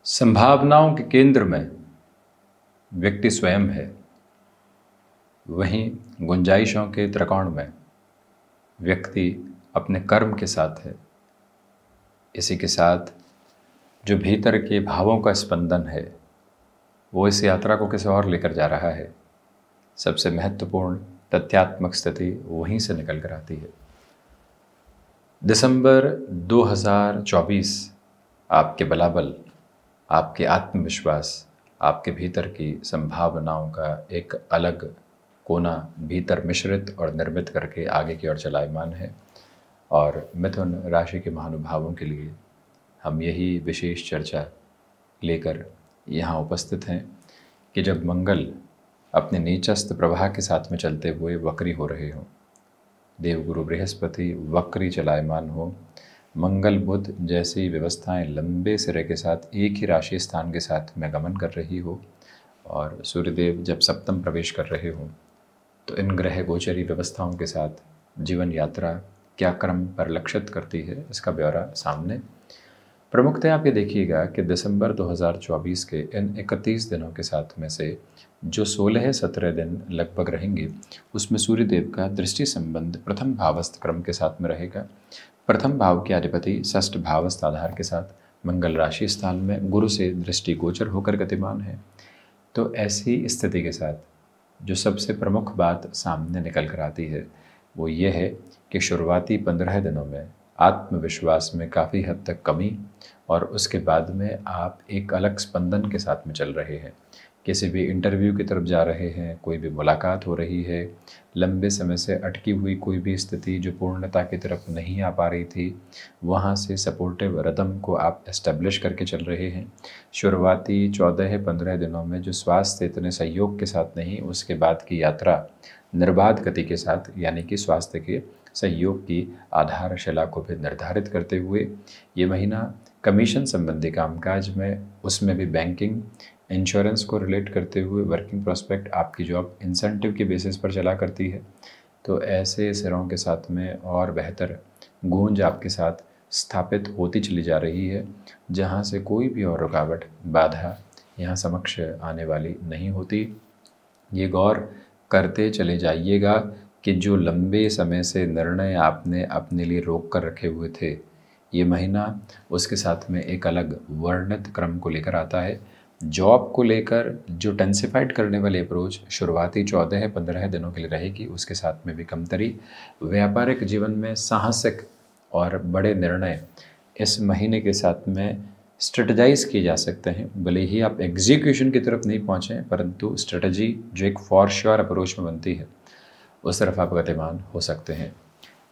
संभावनाओं के केंद्र में व्यक्ति स्वयं है, वहीं गुंजाइशों के त्रिकोण में व्यक्ति अपने कर्म के साथ है। इसी के साथ जो भीतर के भावों का स्पंदन है वो इस यात्रा को किसी और लेकर जा रहा है। सबसे महत्वपूर्ण तथ्यात्मक स्थिति वहीं से निकल कर आती है। दिसंबर 2024 आपके बलाबल, आपके आत्मविश्वास, आपके भीतर की संभावनाओं का एक अलग कोना भीतर मिश्रित और निर्मित करके आगे की ओर चलायमान है। और मिथुन राशि के महानुभावों के लिए हम यही विशेष चर्चा लेकर यहाँ उपस्थित हैं कि जब मंगल अपने नीचस्थ प्रवाह के साथ में चलते हुए वक्री हो रहे हों, देवगुरु बृहस्पति वक्री चलायमान हो, मंगल बुध जैसी व्यवस्थाएं लंबे सिरे के साथ एक ही राशि स्थान के साथ में गमन कर रही हो और सूर्यदेव जब सप्तम प्रवेश कर रहे हों, तो इन ग्रह गोचरी व्यवस्थाओं के साथ जीवन यात्रा क्या क्रम परिलक्षित करती है, इसका ब्यौरा सामने। प्रमुखतः आप ये देखिएगा कि दिसंबर 2024 के इन 31 दिनों के साथ में से जो 16-17 दिन लगभग रहेंगे, उसमें सूर्यदेव का दृष्टि संबंध प्रथम भावस्थ क्रम के साथ में रहेगा। प्रथम भाव के अधिपति षष्ठ भावस्थ आधार के साथ मंगल राशि स्थान में गुरु से दृष्टि गोचर होकर गतिमान है। तो ऐसी स्थिति के साथ जो सबसे प्रमुख बात सामने निकल कर आती है वो ये है कि शुरुआती 15 दिनों में आत्मविश्वास में काफ़ी हद तक कमी और उसके बाद में आप एक अलग स्पंदन के साथ में चल रहे हैं। किसी भी इंटरव्यू की तरफ जा रहे हैं, कोई भी मुलाकात हो रही है, लंबे समय से अटकी हुई कोई भी स्थिति जो पूर्णता की तरफ नहीं आ पा रही थी, वहाँ से सपोर्टिव रदम को आप एस्टेब्लिश करके चल रहे हैं। शुरुआती 14-15 दिनों में जो स्वास्थ्य इतने सहयोग के साथ नहीं, उसके बाद की यात्रा निर्बाध गति के साथ, यानी कि स्वास्थ्य के सहयोग की आधारशिला को भी निर्धारित करते हुए ये महीना कमीशन संबंधी कामकाज में, उसमें भी बैंकिंग, इंश्योरेंस को रिलेट करते हुए वर्किंग प्रोस्पेक्ट, आपकी जॉब इंसेंटिव के बेसिस पर चला करती है। तो ऐसे सिरों के साथ में और बेहतर गूंज आपके साथ स्थापित होती चली जा रही है, जहां से कोई भी और रुकावट, बाधा यहाँ समक्ष आने वाली नहीं होती। ये गौर करते चले जाइएगा कि जो लंबे समय से निर्णय आपने अपने लिए रोक कर रखे हुए थे, ये महीना उसके साथ में एक अलग वर्णित क्रम को लेकर आता है। जॉब को लेकर जो टेंसिफाइड करने वाली अप्रोच शुरुआती 14-15 दिनों के लिए रहेगी, उसके साथ में भी कमतरी। व्यापारिक जीवन में साहसिक और बड़े निर्णय इस महीने के साथ में स्ट्रेटजाइज किए जा सकते हैं। भले ही आप एग्जीक्यूशन की तरफ नहीं पहुँचें, परंतु स्ट्रेटजी जो एक फॉर श्योर अप्रोच में बनती है, उस तरफ आप गतिमान हो सकते हैं।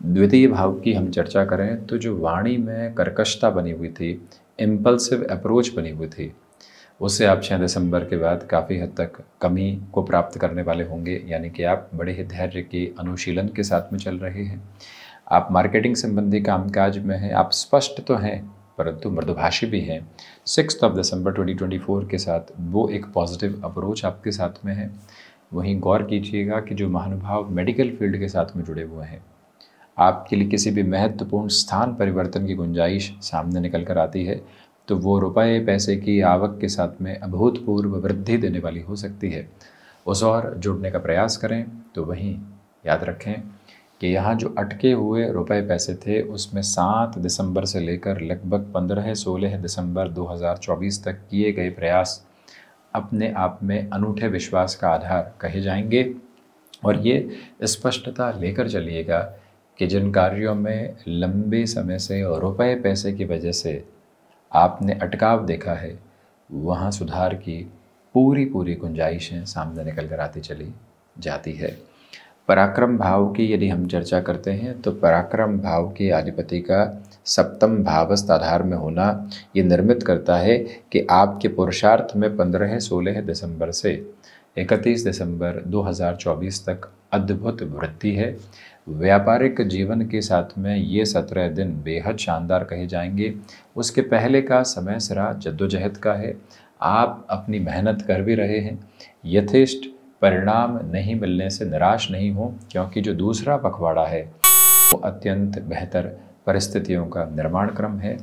द्वितीय भाव की हम चर्चा करें तो जो वाणी में कर्कशता बनी हुई थी, इम्पल्सिव अप्रोच बनी हुई थी, उससे आप 6 दिसंबर के बाद काफ़ी हद तक कमी को प्राप्त करने वाले होंगे। यानी कि आप बड़े ही धैर्य के अनुशीलन के साथ में चल रहे हैं। आप मार्केटिंग संबंधी कामकाज में हैं, आप स्पष्ट तो हैं परंतु मृदुभाषी भी हैं। 6 दिसंबर 2024 के साथ वो एक पॉजिटिव अप्रोच आपके साथ में है। वहीं गौर कीजिएगा कि जो महानुभाव मेडिकल फील्ड के साथ में जुड़े हुए हैं, आपके लिए किसी भी महत्वपूर्ण स्थान परिवर्तन की गुंजाइश सामने निकल कर आती है, तो वो रुपए पैसे की आवक के साथ में अभूतपूर्व वृद्धि देने वाली हो सकती है। उस और जुड़ने का प्रयास करें। तो वहीं याद रखें कि यहाँ जो अटके हुए रुपए पैसे थे, उसमें 7 दिसंबर से लेकर लगभग 15-16 दिसंबर 2024 तक किए गए प्रयास अपने आप में अनूठे विश्वास का आधार कहे जाएंगे। और ये स्पष्टता लेकर चलिएगा कि जिन कार्यों में लंबे समय से और रुपए पैसे की वजह से आपने अटकाव देखा है, वहाँ सुधार की पूरी गुंजाइशें सामने निकल कर आती चली जाती है। पराक्रम भाव की यदि हम चर्चा करते हैं तो पराक्रम भाव के अधिपति का सप्तम भावस्थ आधार में होना ये निर्मित करता है कि आपके पुरुषार्थ में 15-16 दिसंबर से 31 दिसंबर 2024 तक अद्भुत वृद्धि है। व्यापारिक जीवन के साथ में ये 17 दिन बेहद शानदार कहे जाएंगे। उसके पहले का समय सिरा जद्दोजहद का है। आप अपनी मेहनत कर भी रहे हैं, यथेष्ट परिणाम नहीं मिलने से निराश नहीं हो, क्योंकि जो दूसरा पखवाड़ा है वो अत्यंत बेहतर परिस्थितियों का निर्माण क्रम है।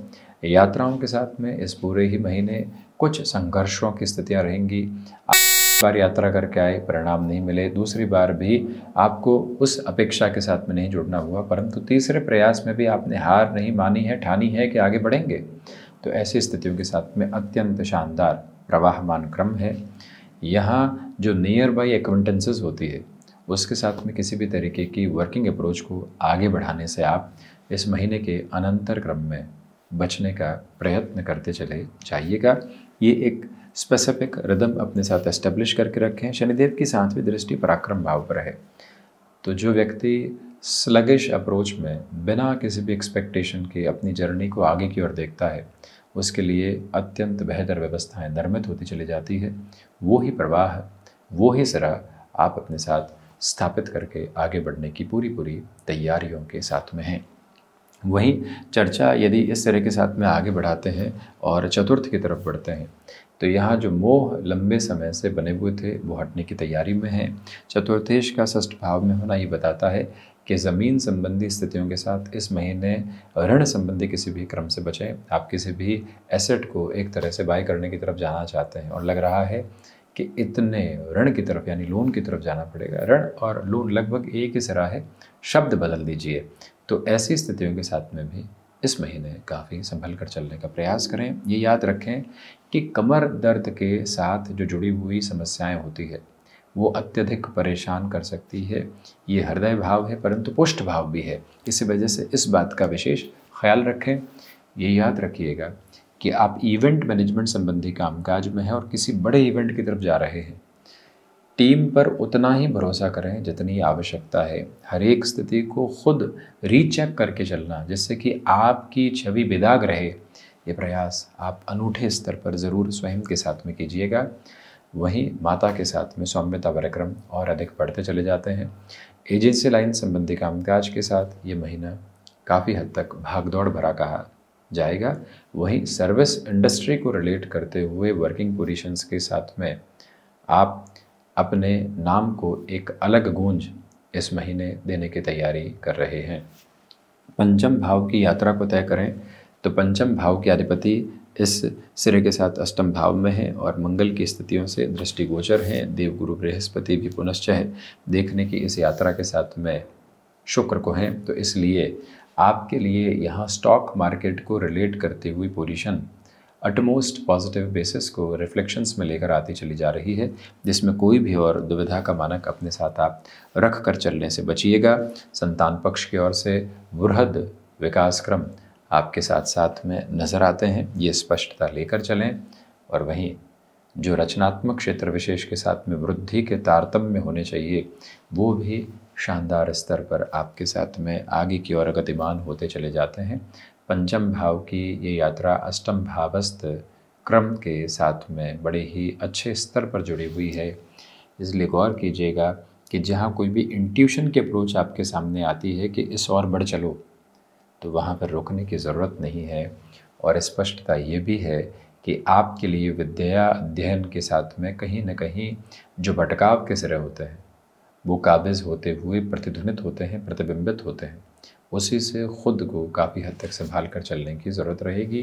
यात्राओं के साथ में इस पूरे ही महीने कुछ संघर्षों की स्थितियां रहेंगी। एक बार यात्रा करके आए, परिणाम नहीं मिले, दूसरी बार भी आपको उस अपेक्षा के साथ में नहीं जुड़ना हुआ, परंतु तीसरे प्रयास में भी आपने हार नहीं मानी है, ठानी है कि आगे बढ़ेंगे। तो ऐसी स्थितियों के साथ में अत्यंत शानदार प्रवाहमान क्रम है। यहाँ जो नियर बाई एक्वेंटेंसेस होती है उसके साथ में किसी भी तरीके की वर्किंग अप्रोच को आगे बढ़ाने से आप इस महीने के अनंतर क्रम में बचने का प्रयत्न करते चले जाइएगा। ये एक स्पेसिफिक रिदम अपने साथ एस्टेब्लिश करके रखें। शनिदेव की 7वीं दृष्टि पराक्रम भाव पर है, तो जो व्यक्ति स्लगिश अप्रोच में बिना किसी भी एक्सपेक्टेशन के अपनी जर्नी को आगे की ओर देखता है, उसके लिए अत्यंत बेहतर व्यवस्थाएं निर्मित होती चली जाती है। वो ही प्रवाह, वो ही सिरा आप अपने साथ स्थापित करके आगे बढ़ने की पूरी पूरी तैयारियों के साथ में हैं। वहीं चर्चा यदि इस तरह के साथ में आगे बढ़ाते हैं और चतुर्थ की तरफ बढ़ते हैं, तो यहाँ जो मोह लंबे समय से बने हुए थे वो हटने की तैयारी में हैं। चतुर्थेश का षष्ठ भाव में होना ये बताता है कि ज़मीन संबंधी स्थितियों के साथ इस महीने ऋण संबंधी किसी भी क्रम से बचें। आप किसी भी एसेट को एक तरह से बाय करने की तरफ जाना चाहते हैं और लग रहा है कि इतने ऋण की तरफ यानी लोन की तरफ जाना पड़ेगा। ऋण और लोन लगभग एक ही सिरा है, शब्द बदल दीजिए। तो ऐसी स्थितियों के साथ में भी इस महीने काफ़ी संभल कर चलने का प्रयास करें। ये याद रखें कि कमर दर्द के साथ जो जुड़ी हुई समस्याएं होती है वो अत्यधिक परेशान कर सकती है। ये हृदय भाव है परंतु पुष्ट भाव भी है, इसी वजह से इस बात का विशेष ख्याल रखें। ये याद रखिएगा कि आप इवेंट मैनेजमेंट संबंधी कामकाज में हैं और किसी बड़े इवेंट की तरफ जा रहे हैं। टीम पर उतना ही भरोसा करें जितनी आवश्यकता है। हर एक स्थिति को खुद रीचेक करके चलना जिससे कि आपकी छवि बेदाग रहे, ये प्रयास आप अनूठे स्तर पर ज़रूर स्वयं के साथ में कीजिएगा। वहीं माता के साथ में सौम्यता कार्यक्रम और अधिक बढ़ते चले जाते हैं। एजेंसी लाइन संबंधी कामकाज के साथ ये महीना काफ़ी हद तक भागदौड़ भरा कहा जाएगा। वहीं सर्विस इंडस्ट्री को रिलेट करते हुए वर्किंग पोजीशंस के साथ में आप अपने नाम को एक अलग गूंज इस महीने देने की तैयारी कर रहे हैं। पंचम भाव की यात्रा को तय करें तो पंचम भाव के अधिपति इस सिरे के साथ अष्टम भाव में है और मंगल की स्थितियों से दृष्टिगोचर हैं। देवगुरु बृहस्पति भी पुनश्चय देखने की इस यात्रा के साथ में शुक्र को हैं, तो इसलिए आपके लिए यहाँ स्टॉक मार्केट को रिलेट करती हुई पोजीशन अटमोस्ट पॉजिटिव बेसिस को रिफ्लेक्शंस में लेकर आती चली जा रही है, जिसमें कोई भी और दुविधा का मानक अपने साथ आप रख कर चलने से बचिएगा। संतान पक्ष की ओर से वृहद विकास क्रम आपके साथ साथ में नज़र आते हैं, ये स्पष्टता लेकर चलें। और वहीं जो रचनात्मक क्षेत्र विशेष के साथ में वृद्धि के तारतम्य होने चाहिए वो भी शानदार स्तर पर आपके साथ में आगे की ओर गतिमान होते चले जाते हैं। पंचम भाव की ये यात्रा अष्टम भावस्थ क्रम के साथ में बड़े ही अच्छे स्तर पर जुड़ी हुई है, इसलिए गौर कीजिएगा कि जहाँ कोई भी इंट्यूशन की अप्रोच आपके सामने आती है कि इस और बढ़ चलो, तो वहाँ पर रुकने की ज़रूरत नहीं है। और स्पष्टता ये भी है कि आपके लिए विद्या अध्ययन के साथ में कहीं न कहीं जो भटकाव के सिरे होते हैं वो काबिज़ होते हुए प्रतिध्वनित होते हैं, प्रतिबिंबित होते हैं। उसी से खुद को काफ़ी हद तक संभाल कर चलने की ज़रूरत रहेगी।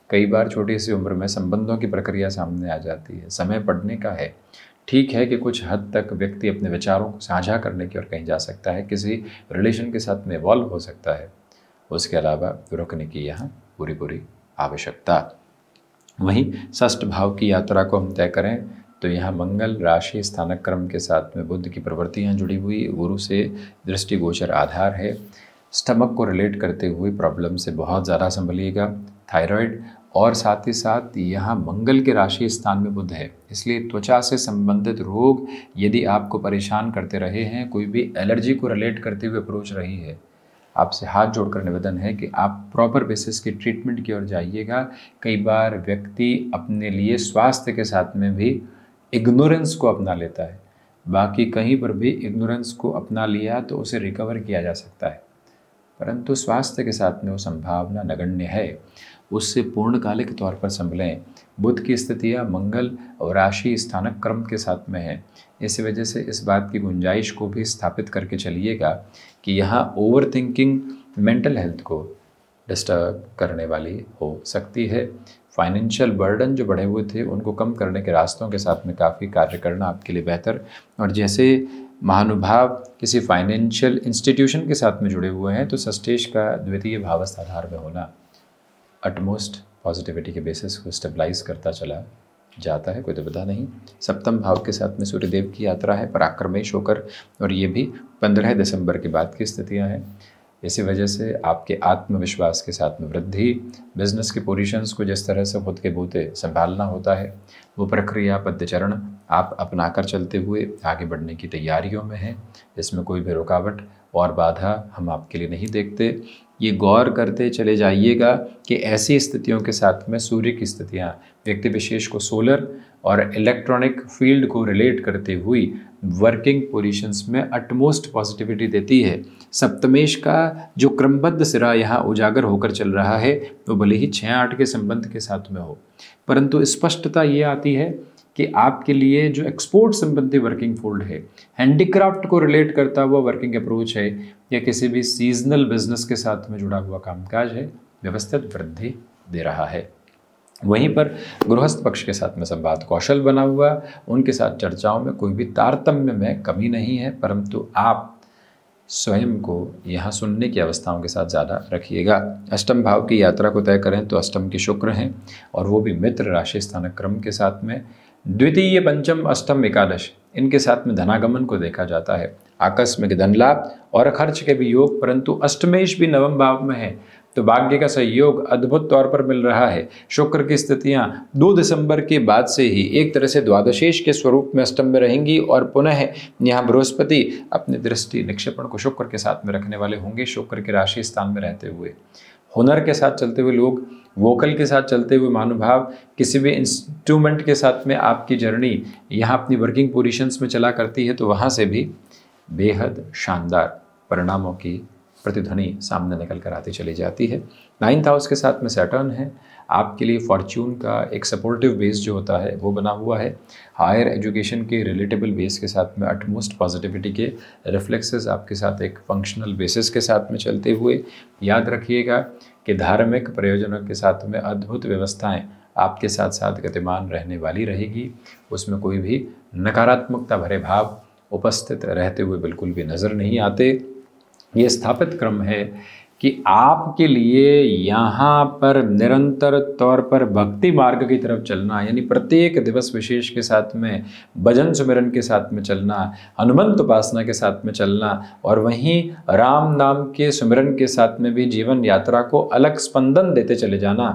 कई बार छोटी सी उम्र में संबंधों की प्रक्रिया सामने आ जाती है, समय पढ़ने का है। ठीक है कि कुछ हद तक व्यक्ति अपने विचारों को साझा करने की ओर कहीं जा सकता है, किसी रिलेशन के साथ में इवॉल्व हो सकता है, उसके अलावा रुकने की यहाँ पूरी पूरी आवश्यकता। वहीं षष्ठ भाव की यात्रा को हम तय करें तो यहाँ मंगल राशि स्थानक क्रम के साथ में बुध की प्रवृत्तियाँ जुड़ी हुई, गुरु से दृष्टिगोचर आधार है। स्टमक को रिलेट करते हुए प्रॉब्लम से बहुत ज़्यादा संभलिएगा, थायराइड, और साथ ही साथ यहाँ मंगल के राशि स्थान में बुध है, इसलिए त्वचा से संबंधित रोग यदि आपको परेशान करते रहे हैं, कोई भी एलर्जी को रिलेट करते हुए अप्रोच रही है, आपसे हाथ जोड़कर निवेदन है कि आप प्रॉपर बेसिस की ट्रीटमेंट की ओर जाइएगा। कई बार व्यक्ति अपने लिए स्वास्थ्य के साथ में भी इग्नोरेंस को अपना लेता है, बाकी कहीं पर भी इग्नोरेंस को अपना लिया तो उसे रिकवर किया जा सकता है, परंतु स्वास्थ्य के साथ में वो संभावना नगण्य है, उससे पूर्णकालिक तौर पर संभलें। बुध की स्थितियाँ मंगल और राशि स्थानक क्रम के साथ में है, इस वजह से इस बात की गुंजाइश को भी स्थापित करके चलिएगा कि यहाँ ओवर थिंकिंग मेंटल हेल्थ को डिस्टर्ब करने वाली हो सकती है। फाइनेंशियल बर्डन जो बढ़े हुए थे उनको कम करने के रास्तों के साथ में काफ़ी कार्य करना आपके लिए बेहतर। और जैसे महानुभाव किसी फाइनेंशियल इंस्टीट्यूशन के साथ में जुड़े हुए हैं तो षष्ठेश का द्वितीय भावस्थ आधार में होना अटमोस्ट पॉजिटिविटी के बेसिस को स्टेबलाइज करता चला जाता है, कोई दुविधा नहीं। सप्तम भाव के साथ में सूर्यदेव की यात्रा है पराक्रमेश होकर, और ये भी 15 दिसंबर के बाद की स्थितियां हैं। इसी वजह से आपके आत्मविश्वास के साथ में वृद्धि, बिजनेस की पोजीशंस को जिस तरह से खुद के बूते संभालना होता है वो प्रक्रिया पद्यचरण आप अपनाकर चलते हुए आगे बढ़ने की तैयारियों में हैं। इसमें कोई भी रुकावट और बाधा हम आपके लिए नहीं देखते। ये गौर करते चले जाइएगा कि ऐसी स्थितियों के साथ में सूर्य की स्थितियाँ व्यक्ति विशेष को सोलर और इलेक्ट्रॉनिक फील्ड को रिलेट करते हुई वर्किंग पोजीशंस में अटमोस्ट पॉजिटिविटी देती है। सप्तमेश का जो क्रमबद्ध सिरा यहाँ उजागर होकर चल रहा है वो भले ही 6-8 के संबंध के साथ में हो, परंतु स्पष्टता ये आती है कि आपके लिए जो एक्सपोर्ट संबंधी वर्किंग फील्ड है, हैंडीक्राफ्ट को रिलेट करता हुआ वर्किंग अप्रोच है, या किसी भी सीजनल बिजनेस के साथ में जुड़ा हुआ कामकाज है, व्यवस्थित वृद्धि दे रहा है। वहीं पर गृहस्थ पक्ष के साथ में संवाद कौशल बना हुआ, उनके साथ चर्चाओं में कोई भी तारतम्य में कमी नहीं है, परंतु आप स्वयं को यहाँ सुनने की अवस्थाओं के साथ ज़्यादा रखिएगा। अष्टम भाव की यात्रा को तय करें तो अष्टम के शुक्र हैं, और वो भी मित्र राशि स्थानक क्रम के साथ में। द्वितीय, पंचम, अष्टम, एकादश इनके साथ में धनागमन को देखा जाता है, आकस्मिक धन लाभ और खर्च के भी योग, परंतु अष्टमेश भी नवम भाव में है तो भाग्य का सहयोग अद्भुत तौर पर मिल रहा है। शुक्र की स्थितियां 2 दिसंबर के बाद से ही एक तरह से द्वादशेश के स्वरूप में अष्टम में रहेंगी, और पुनः यहाँ बृहस्पति अपनी दृष्टि निक्षेपण को शुक्र के साथ में रखने वाले होंगे। शुक्र के राशि स्थान में रहते हुए हुनर के साथ चलते हुए लोग, वोकल के साथ चलते हुए महानुभाव, किसी भी इंस्ट्रूमेंट के साथ में आपकी जर्नी यहाँ अपनी वर्किंग पोजीशंस में चला करती है तो वहाँ से भी बेहद शानदार परिणामों की प्रतिध्वनि सामने निकल कर आती चली जाती है। 9th हाउस के साथ में सैटर्न है, आपके लिए फॉर्च्यून का एक सपोर्टिव बेस जो होता है वो बना हुआ है। हायर एजुकेशन के रिलेटेबल बेस के साथ में अटमोस्ट पॉजिटिविटी के रिफ्लेक्सेस आपके साथ एक फंक्शनल बेसिस के साथ में चलते हुए, याद रखिएगा कि धार्मिक प्रयोजनों के साथ में अद्भुत व्यवस्थाएं आपके साथ साथ गतिमान रहने वाली रहेगी। उसमें कोई भी नकारात्मकता भरे भाव उपस्थित रहते हुए बिल्कुल भी नज़र नहीं आते। ये स्थापित क्रम है कि आपके लिए यहाँ पर निरंतर तौर पर भक्ति मार्ग की तरफ चलना, यानी प्रत्येक दिवस विशेष के साथ में भजन सुमिरन के साथ में चलना, हनुमंत उपासना के साथ में चलना, और वहीं राम नाम के सुमिरन के साथ में भी जीवन यात्रा को अलग स्पंदन देते चले जाना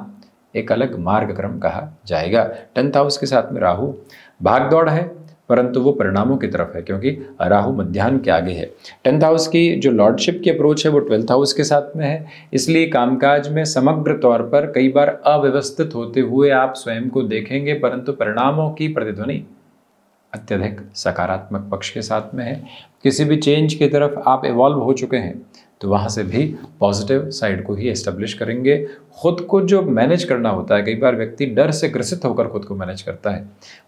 एक अलग मार्ग क्रम कहा जाएगा। 10th हाउस के साथ में राहु, भाग दौड़ है परंतु वो परिणामों की तरफ है, क्योंकि राहु मध्याह्न के आगे है। 10th हाउस की जो लॉर्डशिप की अप्रोच है वो 12th हाउस के साथ में है, इसलिए कामकाज में समग्र तौर पर कई बार अव्यवस्थित होते हुए आप स्वयं को देखेंगे, परंतु परिणामों की प्रतिध्वनि अत्यधिक सकारात्मक पक्ष के साथ में है। किसी भी चेंज की तरफ आप इवॉल्व हो चुके हैं तो वहाँ से भी पॉजिटिव साइड को ही एस्टेब्लिश करेंगे। खुद को जो मैनेज करना होता है, कई बार व्यक्ति डर से ग्रसित होकर खुद को मैनेज करता है,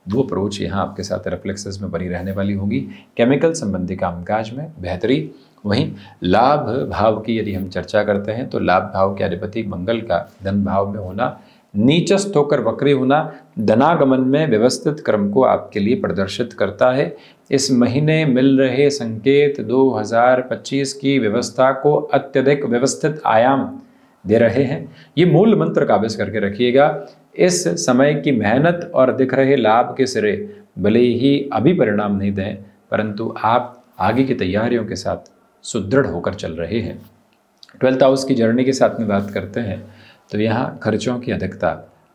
वो अप्रोच यहाँ आपके साथ रिफ्लेक्सेस में बनी रहने वाली होगी। केमिकल संबंधी कामकाज में बेहतरी। वहीं लाभ भाव की यदि हम चर्चा करते हैं तो लाभ भाव के अधिपति मंगल का धन भाव में होना, नीचस्थ होकर वक्री होना धनागमन में व्यवस्थित क्रम को आपके लिए प्रदर्शित करता है। इस महीने मिल रहे संकेत 2025 की व्यवस्था को अत्यधिक व्यवस्थित आयाम दे रहे हैं। ये मूल मंत्र काबिज करके रखिएगा। इस समय की मेहनत और दिख रहे लाभ के सिरे भले ही अभी परिणाम नहीं दें, परंतु आप आगे की तैयारियों के साथ सुदृढ़ होकर चल रहे हैं। 12th हाउस की जर्नी के साथ में बात करते हैं तो यहाँ खर्चों की अधिकता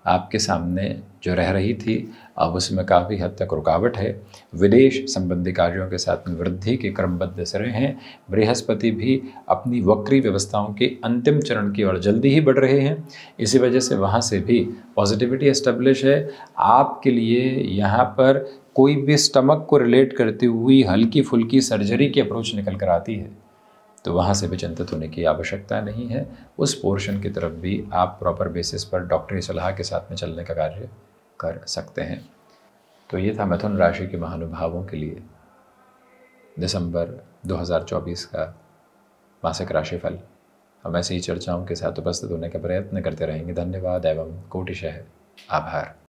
आपके सामने जो रह रही थी अब उसमें काफ़ी हद तक रुकावट है। विदेश संबंधी कार्यों के साथ में वृद्धि के क्रमबद्ध सिरे हैं। बृहस्पति भी अपनी वक्री व्यवस्थाओं के अंतिम चरण की ओर जल्दी ही बढ़ रहे हैं, इसी वजह से वहाँ से भी पॉजिटिविटी एस्टेब्लिश है। आपके लिए यहाँ पर कोई भी स्टमक को रिलेट करती हुई हल्की फुल्की सर्जरी की अप्रोच निकल कर आती है तो वहाँ से भी चिंतित होने की आवश्यकता नहीं है। उस पोर्शन की तरफ भी आप प्रॉपर बेसिस पर डॉक्टरी सलाह के साथ में चलने का कार्य कर सकते हैं। तो ये था मिथुन राशि के महानुभावों के लिए दिसंबर 2024 का मासिक राशिफल। हम ऐसी ही चर्चाओं के साथ उपस्थित होने का प्रयत्न करते रहेंगे। धन्यवाद एवं कोटिशः आभार।